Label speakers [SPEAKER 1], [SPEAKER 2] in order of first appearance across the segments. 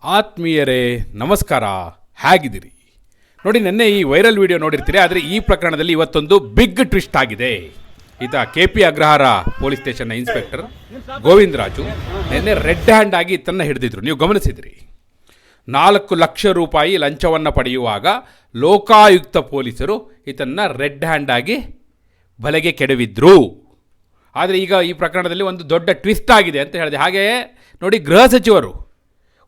[SPEAKER 1] ಆತ್ಮೀಯರೇ ನಮಸ್ಕಾರ, ಹೇಗಿದ್ದೀರಿ? ನೋಡಿ, ನೆನ್ನೆ ಈ ವೈರಲ್ ವಿಡಿಯೋ ನೋಡಿರ್ತೀರಿ. ಆದರೆ ಈ ಪ್ರಕರಣದಲ್ಲಿ ಇವತ್ತೊಂದು ಬಿಗ್ ಟ್ವಿಸ್ಟ್ ಆಗಿದೆ. ಈತ KP ಅಗ್ರಹಾರ ಪೊಲೀಸ್ ಸ್ಟೇಷನ್ನ ಇನ್ಸ್ಪೆಕ್ಟರ್ ಗೋವಿಂದರಾಜು ನಿನ್ನೆ ರೆಡ್ ಹ್ಯಾಂಡ್ ಆಗಿ ಈತನ್ನು ಹಿಡಿದಿದ್ರು. ನೀವು ಗಮನಿಸಿದ್ರಿ. 4 ಲಕ್ಷ ರೂಪಾಯಿ ಲಂಚವನ್ನು ಪಡೆಯುವಾಗ ಲೋಕಾಯುಕ್ತ ಪೊಲೀಸರು ಈತನ್ನು ರೆಡ್ ಹ್ಯಾಂಡ್ ಆಗಿ ಬಲೆಗೆ ಕೆಡವಿದ್ರು. ಆದರೆ ಈಗ ಈ ಪ್ರಕರಣದಲ್ಲಿ ಒಂದು ದೊಡ್ಡ ಟ್ವಿಸ್ಟ್ ಆಗಿದೆ ಅಂತ ಹೇಳಿದೆ. ಹಾಗೆ ನೋಡಿ, ಗೃಹ ಸಚಿವರು,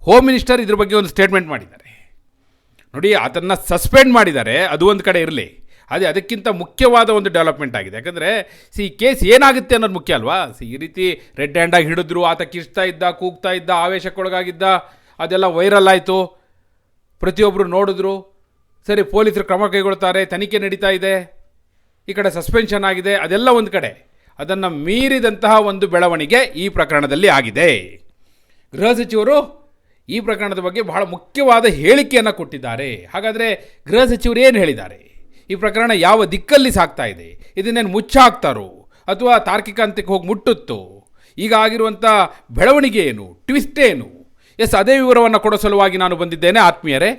[SPEAKER 1] ಹೋಮ್ ಮಿನಿಸ್ಟರ್ ಇದ್ರ ಬಗ್ಗೆ ಒಂದು ಸ್ಟೇಟ್ಮೆಂಟ್ ಮಾಡಿದ್ದಾರೆ. ನೋಡಿ, ಅದನ್ನು ಸಸ್ಪೆಂಡ್ ಮಾಡಿದ್ದಾರೆ. ಅದು ಒಂದು ಕಡೆ ಇರಲಿ, ಅದಕ್ಕಿಂತ ಮುಖ್ಯವಾದ ಒಂದು ಡೆವಲಪ್ಮೆಂಟ್ ಆಗಿದೆ. ಯಾಕಂದರೆ ಈ ಕೇಸ್ ಏನಾಗುತ್ತೆ ಅನ್ನೋದು ಮುಖ್ಯ ಅಲ್ವಾ. ಈ ರೀತಿ ರೆಡ್ ಹ್ಯಾಂಡಾಗಿ ಹಿಡಿದ್ರು, ಆತ ಕಿರ್ಚ್ತಾ ಇದ್ದ, ಕೂಗ್ತಾ ಇದ್ದ, ಆವೇಶಕ್ಕೊಳಗಾಗಿದ್ದ, ಅದೆಲ್ಲ ವೈರಲ್ ಆಯಿತು, ಪ್ರತಿಯೊಬ್ಬರು ನೋಡಿದ್ರು. ಸರಿ, ಪೊಲೀಸರು ಕ್ರಮ ಕೈಗೊಳ್ತಾರೆ, ತನಿಖೆ ನಡೀತಾ ಇದೆ, ಈ ಕಡೆ ಸಸ್ಪೆನ್ಷನ್ ಆಗಿದೆ, ಅದೆಲ್ಲ ಒಂದು ಕಡೆ. ಅದನ್ನು ಮೀರಿದಂತಹ ಒಂದು ಬೆಳವಣಿಗೆ ಈ ಪ್ರಕರಣದಲ್ಲಿ ಆಗಿದೆ. ಗೃಹ ಸಚಿವರು ಈ ಪ್ರಕರಣದ ಬಗ್ಗೆ ಬಹಳ ಮುಖ್ಯವಾದ ಹೇಳಿಕೆಯನ್ನು ಕೊಟ್ಟಿದ್ದಾರೆ. ಹಾಗಾದರೆ ಗೃಹ ಸಚಿವರು ಏನು ಹೇಳಿದ್ದಾರೆ? ಈ ಪ್ರಕರಣ ಯಾವ ದಿಕ್ಕಲ್ಲಿ ಸಾಗ್ತಾ ಇದೆ? ಇದನ್ನೇನು ಮುಚ್ಚಾಕ್ತಾರೋ ಅಥವಾ ತಾರ್ಕಿಕ ಹಂತಕ್ಕೆ ಹೋಗಿ ಮುಟ್ಟುತ್ತೋ? ಈಗ ಆಗಿರುವಂಥ ಬೆಳವಣಿಗೆ ಏನು, ಟ್ವಿಸ್ಟ್ ಏನು? ಅದೇ ವಿವರವನ್ನು ಕೊಡೋ ಸಲುವಾಗಿ ನಾನು ಬಂದಿದ್ದೇನೆ. ಆತ್ಮೀಯರೇ,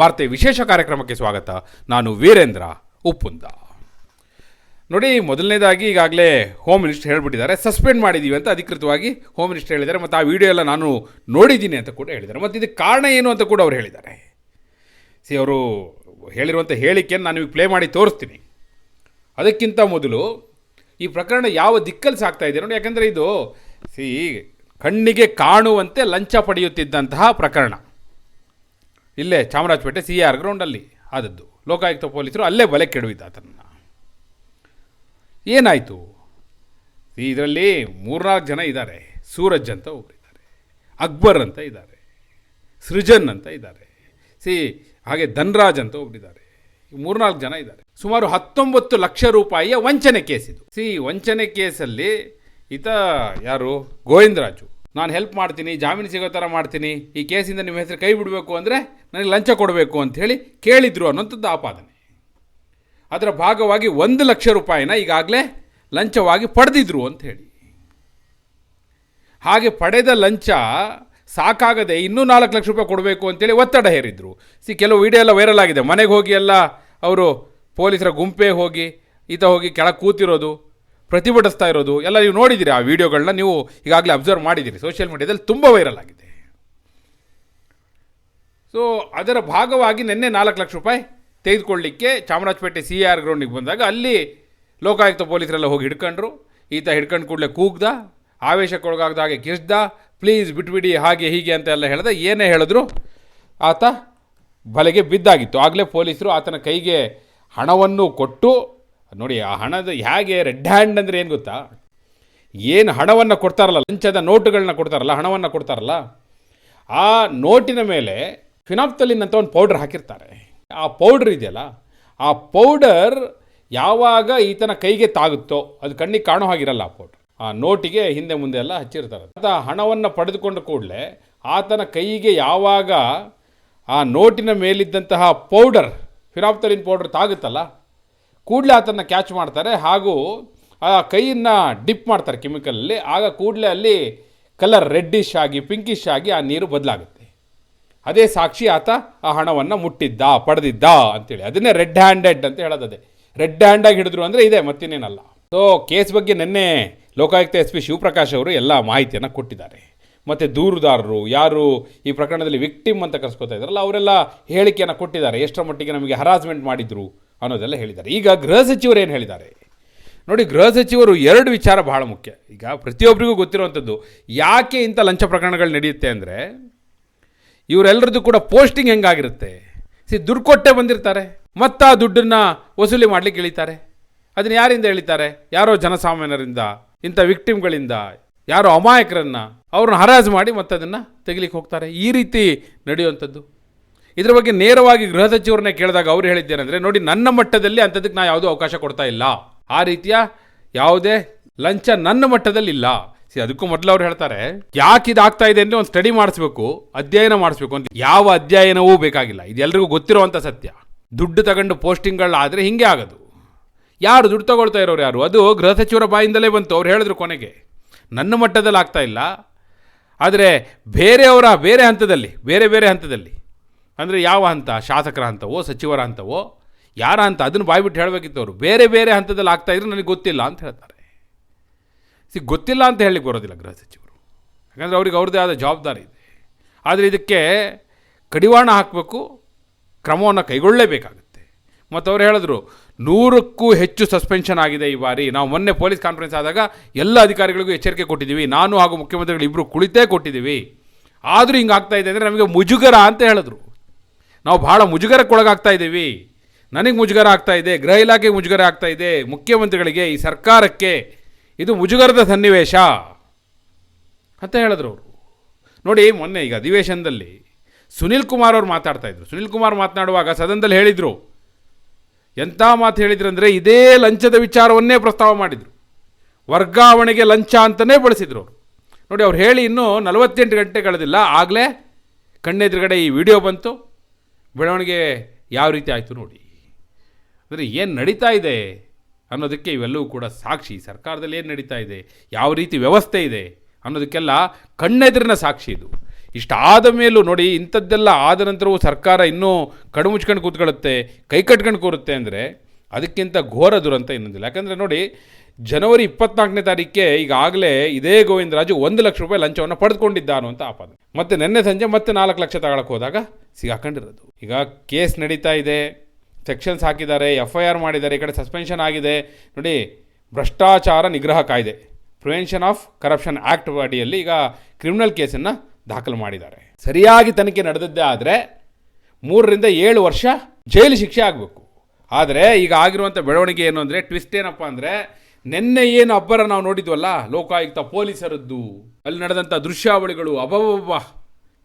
[SPEAKER 1] ವಾರ್ತೆ ವಿಶೇಷ ಕಾರ್ಯಕ್ರಮಕ್ಕೆ ಸ್ವಾಗತ. ನಾನು ವೀರೇಂದ್ರ ಉಪ್ಪುಂದ. ನೋಡಿ, ಮೊದಲನೇದಾಗಿ ಈಗಾಗಲೇ ಹೋಮ್ ಮಿನಿಸ್ಟರ್ ಹೇಳಿಬಿಟ್ಟಿದ್ದಾರೆ, ಸಸ್ಪೆಂಡ್ ಮಾಡಿದ್ದೀವಿ ಅಂತ ಅಧಿಕೃತವಾಗಿ ಹೋಮ್ ಮಿನಿಸ್ಟರ್ ಹೇಳಿದ್ದಾರೆ. ಮತ್ತು ಆ ವಿಡಿಯೋ ಎಲ್ಲ ನಾನು ನೋಡಿದ್ದೀನಿ ಅಂತ ಕೂಡ ಹೇಳಿದ್ದಾರೆ. ಮತ್ತು ಇದಕ್ಕೆ ಕಾರಣ ಏನು ಅಂತ ಕೂಡ ಅವರು ಹೇಳಿದ್ದಾರೆ. ಅವರು ಹೇಳಿರುವಂಥ ಹೇಳಿಕೆಯನ್ನು ನಾನು ಪ್ಲೇ ಮಾಡಿ ತೋರಿಸ್ತೀನಿ. ಅದಕ್ಕಿಂತ ಮೊದಲು ಈ ಪ್ರಕರಣ ಯಾವ ದಿಕ್ಕಲ್ಲಿ ಸಾಗ್ತಾ ಇದೆ ನೋಡಿ. ಯಾಕಂದರೆ ಇದು ಕಣ್ಣಿಗೆ ಕಾಣುವಂತೆ ಲಂಚ ಪಡೆಯುತ್ತಿದ್ದಂತಹ ಪ್ರಕರಣ. ಇಲ್ಲೇ ಚಾಮರಾಜಪೇಟೆ CR ಗ್ರೌಂಡಲ್ಲಿ ಆದದ್ದು. ಲೋಕಾಯುಕ್ತ ಪೊಲೀಸರು ಅಲ್ಲೇ ಬಲೆ ಕೆಡವಿದ್ದ ಆತನನ್ನು. ಏನಾಯಿತು? ಇದರಲ್ಲಿ 3-4 ಜನ ಇದ್ದಾರೆ. ಸೂರಜ್ ಅಂತ ಒಬ್ಬರಿದ್ದಾರೆ, ಅಕ್ಬರ್ ಅಂತ ಇದ್ದಾರೆ, ಸೃಜನ್ ಅಂತ ಇದ್ದಾರೆ, ಹಾಗೆ ಧನ್ರಾಜ್ ಅಂತ ಒಬ್ಬರಿದ್ದಾರೆ. 3-4 ಜನ ಇದ್ದಾರೆ. ಸುಮಾರು 19 ಲಕ್ಷ ರೂಪಾಯಿಯ ವಂಚನೆ ಕೇಸ್ ಇದು. ವಂಚನೆ ಕೇಸಲ್ಲಿ ಈತ ಯಾರು? ಗೋವಿಂದರಾಜು. ನಾನು ಹೆಲ್ಪ್ ಮಾಡ್ತೀನಿ, ಜಾಮೀನು ಸಿಗೋ ಥರ ಮಾಡ್ತೀನಿ, ಈ ಕೇಸಿಂದ ನಿಮ್ಮ ಹೆಸರು ಕೈ ಬಿಡಬೇಕು ಅಂದರೆ ನನಗೆ ಲಂಚ ಕೊಡಬೇಕು ಅಂಥೇಳಿ ಕೇಳಿದ್ರು ಅನ್ನೋಂಥದ್ದು ಆಪಾದನೆ. ಅದರ ಭಾಗವಾಗಿ 1 ಲಕ್ಷ ರೂಪಾಯಿನ ಈಗಾಗಲೇ ಲಂಚವಾಗಿ ಪಡೆದಿದ್ರು ಅಂಥೇಳಿ. ಹಾಗೆ ಪಡೆದ ಲಂಚ ಸಾಕಾಗದೆ ಇನ್ನೂ 4 ಲಕ್ಷ ರೂಪಾಯಿ ಕೊಡಬೇಕು ಅಂತೇಳಿ ಒತ್ತಡ ಹೇರಿದ್ರು. ಕೆಲವು ವಿಡಿಯೋ ಎಲ್ಲ ವೈರಲ್ ಆಗಿದೆ. ಮನೆಗೆ ಹೋಗಿ ಎಲ್ಲ ಅವರು ಪೊಲೀಸರ ಗುಂಪೇ ಹೋಗಿ ಈತ ಹೋಗಿ ಕೆಳಗೆ ಕೂತಿರೋದು, ಪ್ರತಿಭಟಿಸ್ತಾ ಇರೋದು ಎಲ್ಲ ನೀವು ನೋಡಿದ್ದೀರಿ. ಆ ವಿಡಿಯೋಗಳನ್ನ ನೀವು ಈಗಾಗಲೇ ಅಬ್ಸರ್ವ್ ಮಾಡಿದ್ದೀರಿ. ಸೋಷಿಯಲ್ ಮೀಡಿಯಾದಲ್ಲಿ ತುಂಬ ವೈರಲ್ ಆಗಿದೆ. ಅದರ ಭಾಗವಾಗಿ ನಿನ್ನೆ 4 ಲಕ್ಷ ರೂಪಾಯಿ ತೆಗೆದುಕೊಳ್ಳಿಕ್ಕೆ ಚಾಮರಾಜಪೇಟೆ CR ಗ್ರೌಂಡಿಗೆ ಬಂದಾಗ ಅಲ್ಲಿ ಲೋಕಾಯುಕ್ತ ಪೊಲೀಸರೆಲ್ಲ ಹೋಗಿ ಹಿಡ್ಕೊಂಡ್ರು. ಈತ ಹಿಡ್ಕೊಂಡು ಕೂಡಲೇ ಕೂಗ್ದ, ಆವೇಶಕ್ಕೊಳಗಾಗದ ಹಾಗೆ ಕಿರ್ಚ್ದ, ಪ್ಲೀಸ್ ಬಿಟ್ಬಿಡಿ, ಹಾಗೆ ಹೀಗೆ ಅಂತ ಎಲ್ಲ ಹೇಳ್ದ. ಏನೇ ಹೇಳಿದ್ರು ಆತ ಬಲೆಗೆ ಬಿದ್ದಾಗಿತ್ತು. ಆಗಲೇ ಪೊಲೀಸರು ಆತನ ಕೈಗೆ ಹಣವನ್ನು ಕೊಟ್ಟು, ನೋಡಿ ಆ ಹಣದ ಹೇಗೆ ರೆಡ್ ಹ್ಯಾಂಡ್ ಅಂದರೆ ಏನು ಗೊತ್ತಾ? ಏನು ಹಣವನ್ನು ಕೊಡ್ತಾರಲ್ಲ, ಲಂಚದ ನೋಟುಗಳನ್ನ ಕೊಡ್ತಾರಲ್ಲ, ಹಣವನ್ನು ಕೊಡ್ತಾರಲ್ಲ, ಆ ನೋಟಿನ ಮೇಲೆ ಫಿನಾಪ್ತಲಿನ್ ಅಂತ ಒಂದು ಪೌಡರ್ ಹಾಕಿರ್ತಾರೆ. ಆ ಪೌಡ್ರ್ ಇದೆಯಲ್ಲ, ಆ ಪೌಡರ್ ಯಾವಾಗ ಈತನ ಕೈಗೆ ತಾಗುತ್ತೋ, ಅದು ಕಣ್ಣಿಗೆ ಕಾಣೋ ಹಾಗಿರಲ್ಲ. ಆ ಪೌಡ್ರ್ ಆ ನೋಟಿಗೆ ಹಿಂದೆ ಮುಂದೆ ಎಲ್ಲ ಹಚ್ಚಿರ್ತಾರೆ. ಆತ ಹಣವನ್ನು ಪಡೆದುಕೊಂಡ ಕೂಡಲೇ ಆತನ ಕೈಗೆ ಯಾವಾಗ ಆ ನೋಟಿನ ಮೇಲಿದ್ದಂತಹ ಪೌಡರ್, ಫಿನಾಪ್ತಲಿನ್ ಪೌಡರ್ ತಾಗುತ್ತಲ್ಲ, ಕೂಡಲೇ ಆತನ್ನು ಕ್ಯಾಚ್ ಮಾಡ್ತಾರೆ. ಹಾಗೂ ಆ ಕೈಯನ್ನು ಡಿಪ್ ಮಾಡ್ತಾರೆ ಕೆಮಿಕಲಲ್ಲಿ. ಆಗ ಕೂಡಲೇ ಅಲ್ಲಿ ಕಲರ್ ರೆಡ್ಡಿಶ್ ಆಗಿ, ಪಿಂಕಿಶ್ ಆಗಿ ಆ ನೀರು ಬದಲಾಗುತ್ತೆ. ಅದೇ ಸಾಕ್ಷಿ ಆತ ಆ ಹಣವನ್ನು ಮುಟ್ಟಿದ್ದ, ಪಡೆದಿದ್ದ ಅಂತೇಳಿ. ಅದನ್ನೇ ರೆಡ್ ಹ್ಯಾಂಡೆಡ್ ಅಂತ ಹೇಳೋದೇ. ರೆಡ್ ಹ್ಯಾಂಡಾಗಿ ಹಿಡಿದ್ರು ಅಂದರೆ ಇದೆ, ಮತ್ತಿನ್ನೇನಲ್ಲ. ಕೇಸ್ ಬಗ್ಗೆ ನಿನ್ನೆ ಲೋಕಾಯುಕ್ತ SP ಶಿವಪ್ರಕಾಶ್ ಅವರು ಎಲ್ಲ ಮಾಹಿತಿಯನ್ನು ಕೊಟ್ಟಿದ್ದಾರೆ. ಮತ್ತು ದೂರುದಾರರು ಯಾರು ಈ ಪ್ರಕರಣದಲ್ಲಿ ವಿಕ್ಟಿಮ್ ಅಂತ ಕರೆಸ್ಕೊತಾ ಇದ್ದಾರಲ್ಲ, ಅವರೆಲ್ಲ ಹೇಳಿಕೆಯನ್ನು ಕೊಟ್ಟಿದ್ದಾರೆ. ಎಷ್ಟರ ಮಟ್ಟಿಗೆ ನಮಗೆ ಹರಾಸ್ಮೆಂಟ್ ಮಾಡಿದ್ರು ಅನ್ನೋದೆಲ್ಲ ಹೇಳಿದ್ದಾರೆ. ಈಗ ಗೃಹ ಸಚಿವರು ಏನು ಹೇಳಿದ್ದಾರೆ ನೋಡಿ. ಗೃಹ ಸಚಿವರು 2 ವಿಚಾರ ಬಹಳ ಮುಖ್ಯ. ಈಗ ಪ್ರತಿಯೊಬ್ಬರಿಗೂ ಗೊತ್ತಿರುವಂಥದ್ದು, ಯಾಕೆ ಇಂಥ ಲಂಚ ಪ್ರಕರಣಗಳು ನಡೆಯುತ್ತೆ ಅಂದರೆ, ಇವರೆಲ್ಲರದ್ದು ಕೂಡ ಪೋಸ್ಟಿಂಗ್ ಹೆಂಗಾಗಿರುತ್ತೆ. ದುಡ್ಡು ಕೊಟ್ಟೆ ಬಂದಿರ್ತಾರೆ, ಮತ್ತು ಆ ದುಡ್ಡನ್ನು ವಸೂಲಿ ಮಾಡಲಿಕ್ಕೆ ಇಳಿತಾರೆ. ಅದನ್ನು ಯಾರಿಂದ ಎಳಿತಾರೆ? ಯಾರೋ ಜನಸಾಮಾನ್ಯರಿಂದ, ಇಂಥ ವಿಕ್ಟಿಮ್ಗಳಿಂದ, ಯಾರೋ ಅಮಾಯಕರನ್ನು ಅವ್ರನ್ನ ಹರಾಜು ಮಾಡಿ ಮತ್ತೆ ಅದನ್ನು ತೆಗಿಲಿಕ್ಕೆ ಹೋಗ್ತಾರೆ. ಈ ರೀತಿ ನಡೆಯುವಂಥದ್ದು. ಇದರ ಬಗ್ಗೆ ನೇರವಾಗಿ ಗೃಹ ಸಚಿವರನ್ನೇ ಕೇಳಿದಾಗ ಅವ್ರು ಹೇಳಿದ್ದೇನೆಂದರೆ, ನೋಡಿ, ನನ್ನ ಮಟ್ಟದಲ್ಲಿ ಅಂಥದ್ದಕ್ಕೆ ನಾನು ಯಾವುದೂ ಅವಕಾಶ ಕೊಡ್ತಾ ಇಲ್ಲ. ಆ ರೀತಿಯ ಯಾವುದೇ ಲಂಚ ನನ್ನ ಮಟ್ಟದಲ್ಲಿ ಇಲ್ಲ. ಅದಕ್ಕೂ ಮೊದಲು ಅವ್ರು ಹೇಳ್ತಾರೆ, ಯಾಕೆ ಇದಾಗ್ತಾ ಇದೆ ಅಂದರೆ ಒಂದು ಸ್ಟಡಿ ಮಾಡಿಸ್ಬೇಕು, ಅಧ್ಯಯನ ಮಾಡಿಸ್ಬೇಕು ಅಂತ. ಯಾವ ಅಧ್ಯಯನವೂ ಬೇಕಾಗಿಲ್ಲ, ಇದೆಲ್ಲರಿಗೂ ಗೊತ್ತಿರುವಂಥ ಸತ್ಯ. ದುಡ್ಡು ತಗೊಂಡು ಪೋಸ್ಟಿಂಗ್ಗಳಾದರೆ ಹಿಂಗೆ ಆಗೋದು. ಯಾರು ದುಡ್ಡು ತಗೊಳ್ತಾ ಇರೋರು ಯಾರು? ಅದು ಗೃಹ ಸಚಿವರ ಬಾಯಿಂದಲೇ ಬಂತು. ಅವ್ರು ಹೇಳಿದ್ರು ಕೊನೆಗೆ, ನನ್ನ ಮಟ್ಟದಲ್ಲಿ ಆಗ್ತಾ ಇಲ್ಲ, ಆದರೆ ಬೇರೆ ಹಂತದಲ್ಲಿ ಬೇರೆ ಹಂತದಲ್ಲಿ ಅಂದರೆ ಯಾವ ಹಂತ, ಶಾಸಕರ ಹಂತವೋ ಸಚಿವರ ಹಂತವೋ ಯಾರ ಹಂತ, ಅದನ್ನು ಬಾಯ್ಬಿಟ್ಟು ಹೇಳಬೇಕಿತ್ತು ಅವರು. ಬೇರೆ ಹಂತದಲ್ಲಿ ಆಗ್ತಾಯಿದ್ರೆ ನನಗೆ ಗೊತ್ತಿಲ್ಲ ಅಂತ ಹೇಳ್ತಾರೆ. ಗೊತ್ತಿಲ್ಲ ಅಂತ ಹೇಳಲಿಕ್ಕೆ ಬರೋದಿಲ್ಲ ಗೃಹ ಸಚಿವರು, ಯಾಕಂದರೆ ಅವ್ರಿಗೆ ಅವ್ರದ್ದೇ ಆದ ಜವಾಬ್ದಾರಿ ಇದೆ. ಆದರೆ ಇದಕ್ಕೆ ಕಡಿವಾಣ ಹಾಕಬೇಕು, ಕ್ರಮವನ್ನು ಕೈಗೊಳ್ಳಲೇಬೇಕಾಗುತ್ತೆ. ಮತ್ತು ಅವರು ಹೇಳಿದ್ರು 100ಕ್ಕೂ ಹೆಚ್ಚು ಸಸ್ಪೆನ್ಷನ್ ಆಗಿದೆ ಈ ಬಾರಿ. ನಾವು ಮೊನ್ನೆ ಪೊಲೀಸ್ ಕಾನ್ಫರೆನ್ಸ್ ಆದಾಗ ಎಲ್ಲ ಅಧಿಕಾರಿಗಳಿಗೂ ಎಚ್ಚರಿಕೆ ಕೊಟ್ಟಿದ್ದೀವಿ, ನಾನು ಹಾಗೂ ಮುಖ್ಯಮಂತ್ರಿಗಳು ಇಬ್ಬರು ಕುಳಿತೇ ಕೊಟ್ಟಿದ್ದೀವಿ. ಆದರೂ ಹಿಂಗೆ ಆಗ್ತಾ ಇದೆ ಅಂದರೆ ನಮಗೆ ಮುಜುಗರ ಅಂತ ಹೇಳಿದ್ರು. ನಾವು ಭಾಳ ಮುಜುಗರಕ್ಕೊಳಗಾಗ್ತಾ ಇದ್ದೀವಿ, ನನಗೆ ಮುಜುಗರ ಆಗ್ತಾ ಇದೆ, ಗೃಹ ಇಲಾಖೆಗೆ ಮುಜುಗರ ಆಗ್ತಾ ಇದೆ, ಮುಖ್ಯಮಂತ್ರಿಗಳಿಗೆ, ಈ ಸರ್ಕಾರಕ್ಕೆ ಇದು ಮುಜುಗರದ ಸನ್ನಿವೇಶ ಅಂತ ಹೇಳಿದ್ರು ಅವರು. ನೋಡಿ, ಮೊನ್ನೆ ಈಗ ಅಧಿವೇಶನದಲ್ಲಿ ಸುನಿಲ್ ಕುಮಾರ್ ಅವರು ಮಾತಾಡ್ತಾಯಿದ್ರು. ಸುನಿಲ್ ಕುಮಾರ್ ಮಾತನಾಡುವಾಗ ಸದನದಲ್ಲಿ ಹೇಳಿದರು, ಎಂಥ ಮಾತು ಹೇಳಿದ್ರು ಅಂದರೆ ಇದೇ ಲಂಚದ ವಿಚಾರವನ್ನೇ ಪ್ರಸ್ತಾವ ಮಾಡಿದರು. ವರ್ಗಾವಣೆಗೆ ಲಂಚ ಅಂತಲೇ ಬಳಸಿದ್ರು ಅವರು. ನೋಡಿ, ಅವ್ರು ಹೇಳಿ ಇನ್ನೂ 48 ಗಂಟೆ ಕಳೆದಿಲ್ಲ, ಆಗಲೇ ಕಣ್ಣೆದುರುಗಡೆ ಈ ವಿಡಿಯೋ ಬಂತು. ಬೆಳವಣಿಗೆ ಯಾವ ರೀತಿ ಆಯಿತು ನೋಡಿ. ಅಂದರೆ ಏನು ನಡೀತಾ ಇದೆ ಅನ್ನೋದಕ್ಕೆ ಇವೆಲ್ಲವೂ ಕೂಡ ಸಾಕ್ಷಿ. ಸರ್ಕಾರದಲ್ಲಿ ಏನು ನಡೀತಾ ಇದೆ, ಯಾವ ರೀತಿ ವ್ಯವಸ್ಥೆ ಇದೆ ಅನ್ನೋದಕ್ಕೆಲ್ಲ ಕಣ್ಣೆದುರಿನ ಸಾಕ್ಷಿ ಇದು. ಇಷ್ಟಾದ ಮೇಲೂ ನೋಡಿ, ಇಂಥದ್ದೆಲ್ಲ ಆದ ನಂತರವೂ ಸರ್ಕಾರ ಇನ್ನೂ ಕಡು ಮುಚ್ಕೊಂಡು ಕೂತ್ಕೊಳ್ಳುತ್ತೆ, ಕೈ ಕಟ್ಕೊಂಡು ಕೂರುತ್ತೆ ಅಂದರೆ ಅದಕ್ಕಿಂತ ಘೋರ ದುರಂತ ಇನ್ನೊಂದಿಲ್ಲ. ಯಾಕಂದರೆ ನೋಡಿ, ಜನವರಿ 24ನೇ ತಾರೀಕಿಗೆ ಈಗಾಗಲೇ ಇದೇ ಗೋವಿಂದರಾಜು 1 ಲಕ್ಷ ರೂಪಾಯಿ ಲಂಚವನ್ನು ಪಡೆದುಕೊಂಡಿದ್ದಾನು ಅಂತ ಆಪಾದನೆ. ಮತ್ತು ನಿನ್ನೆ ಸಂಜೆ ಮತ್ತೆ 4 ಲಕ್ಷ ತಗೊಳಕ್ಕೆ ಹೋದಾಗ ಸಿಗಾಕೊಂಡಿರೋದು. ಈಗ ಕೇಸ್ ನಡೀತಾ ಇದೆ, ಸೆಕ್ಷನ್ಸ್ ಹಾಕಿದ್ದಾರೆ, FIR ಮಾಡಿದ್ದಾರೆ, ಈ ಕಡೆ ಸಸ್ಪೆನ್ಷನ್ ಆಗಿದೆ. ನೋಡಿ, ಭ್ರಷ್ಟಾಚಾರ ನಿಗ್ರಹ ಕಾಯ್ದೆ, ಪ್ರಿವೆನ್ಷನ್ ಆಫ್ ಕರಪ್ಷನ್ ಆ್ಯಕ್ಟ್ ಅಡಿಯಲ್ಲಿ ಈಗ ಕ್ರಿಮಿನಲ್ ಕೇಸನ್ನು ದಾಖಲು ಮಾಡಿದ್ದಾರೆ. ಸರಿಯಾಗಿ ತನಿಖೆ ನಡೆದದ್ದೇ ಆದರೆ 3 ರಿಂದ 7 ವರ್ಷ ಜೈಲು ಶಿಕ್ಷೆ ಆಗಬೇಕು. ಆದರೆ ಈಗ ಆಗಿರುವಂಥ ಬೆಳವಣಿಗೆ ಏನು ಅಂದರೆ, ಟ್ವಿಸ್ಟ್ ಏನಪ್ಪ ಅಂದರೆ, ನಿನ್ನೆ ಏನು ಅಬ್ಬರ ನಾವು ನೋಡಿದ್ವಲ್ಲ ಲೋಕಾಯುಕ್ತ ಪೊಲೀಸರದ್ದು, ಅಲ್ಲಿ ನಡೆದಂಥ ದೃಶ್ಯಾವಳಿಗಳು, ಅಬ್ಬಬ್ಬ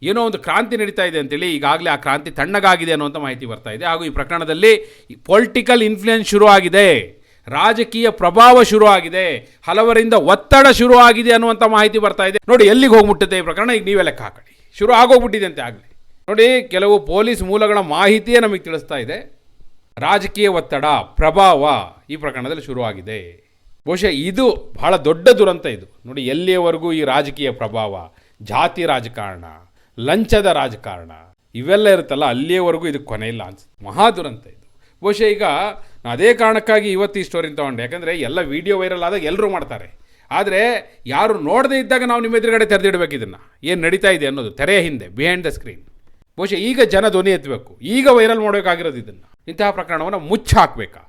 [SPEAKER 1] ಏನೋ ಒಂದು ಕ್ರಾಂತಿ ನಡೀತಾ ಇದೆ ಅಂತೇಳಿ ಈಗಾಗಲೇ ಆ ಕ್ರಾಂತಿ ತಣ್ಣಗಾಗಿದೆ ಅನ್ನುವಂಥ ಮಾಹಿತಿ ಬರ್ತಾ ಇದೆ. ಹಾಗೂ ಈ ಪ್ರಕರಣದಲ್ಲಿ ಪೊಲಿಟಿಕಲ್ ಇನ್ಫ್ಲುಯೆನ್ಸ್ ಶುರು ಆಗಿದೆ, ರಾಜಕೀಯ ಪ್ರಭಾವ ಶುರು ಆಗಿದೆ, ಹಲವರಿಂದ ಒತ್ತಡ ಶುರು ಆಗಿದೆ ಅನ್ನುವಂಥ ಮಾಹಿತಿ ಬರ್ತಾ ಇದೆ. ನೋಡಿ, ಎಲ್ಲಿಗೆ ಹೋಗ್ಬಿಟ್ಟುತ್ತೆ ಈ ಪ್ರಕರಣ, ಈಗ ನೀವೇ ಲೆಕ್ಕ ಹಾಕಿ. ಶುರು ಆಗೋಗ್ಬಿಟ್ಟಿದೆ ಅಂತೆ ಆಗಲಿ. ನೋಡಿ, ಕೆಲವು ಪೊಲೀಸ್ ಮೂಲಗಳ ಮಾಹಿತಿಯೇ ನಮಗೆ ತಿಳಿಸ್ತಾ ಇದೆ, ರಾಜಕೀಯ ಒತ್ತಡ, ಪ್ರಭಾವ ಈ ಪ್ರಕರಣದಲ್ಲಿ ಶುರುವಾಗಿದೆ. ಬಹುಶಃ ಇದು ಬಹಳ ದೊಡ್ಡ ದುರಂತ ಇದು. ನೋಡಿ, ಎಲ್ಲಿಯವರೆಗೂ ಈ ರಾಜಕೀಯ ಪ್ರಭಾವ, ಜಾತಿ ರಾಜಕಾರಣ, ಲಂಚದ ರಾಜಕಾರಣ ಇವೆಲ್ಲ ಇರುತ್ತಲ್ಲ, ಅಲ್ಲಿಯವರೆಗೂ ಇದು ಕೊನೆ ಇಲ್ಲ ಅನ್ಸುತ್ತೆ. ಮಹಾ ದುರಂತ ಇದು. ಬಹುಶಃ ಈಗ ಅದೇ ಕಾರಣಕ್ಕಾಗಿ ಇವತ್ತು ಈ ಸ್ಟೋರಿನ ತೊಗೊಂಡೆ, ಯಾಕಂದರೆ ಎಲ್ಲ ವೀಡಿಯೋ ವೈರಲ್ ಆದಾಗ ಎಲ್ಲರೂ ಮಾಡ್ತಾರೆ. ಆದರೆ ಯಾರು ನೋಡದೇ ಇದ್ದಾಗ ನಾವು ನಿಮ್ಮ ಎದುರುಗಡೆ ತೆರೆದಿಡಬೇಕು ಇದನ್ನು, ಏನು ನಡೀತಾ ಇದೆ ಅನ್ನೋದು ತೆರೆಯ ಹಿಂದೆ, ಬಿಹೈಂಡ್ ದ ಸ್ಕ್ರೀನ್. ಬಹುಶಃ ಈಗ ಜನ ಧ್ವನಿ ಎತ್ತಬೇಕು, ಈಗ ವೈರಲ್ ಮಾಡಬೇಕಾಗಿರೋದು ಇದನ್ನು. ಇಂತಹ ಪ್ರಕರಣವನ್ನು ಮುಚ್ಚಾಕಬೇಕಾ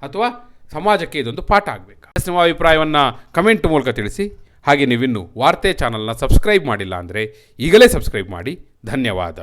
[SPEAKER 1] ಅಥವಾ ಸಮಾಜಕ್ಕೆ ಇದೊಂದು ಪಾಠ ಆಗಬೇಕಾ? ನಿಮ್ಮ ಅಭಿಪ್ರಾಯವನ್ನು ಕಮೆಂಟ್ ಮೂಲಕ ತಿಳಿಸಿ. ಹಾಗೆ ನೀವಿನ್ನೂ ವಾರ್ತೆ ಚಾನಲ್ನ ಸಬ್ಸ್ಕ್ರೈಬ್ ಮಾಡಿಲ್ಲ ಅಂದರೆ ಈಗಲೇ ಸಬ್ಸ್ಕ್ರೈಬ್ ಮಾಡಿ. ಧನ್ಯವಾದ.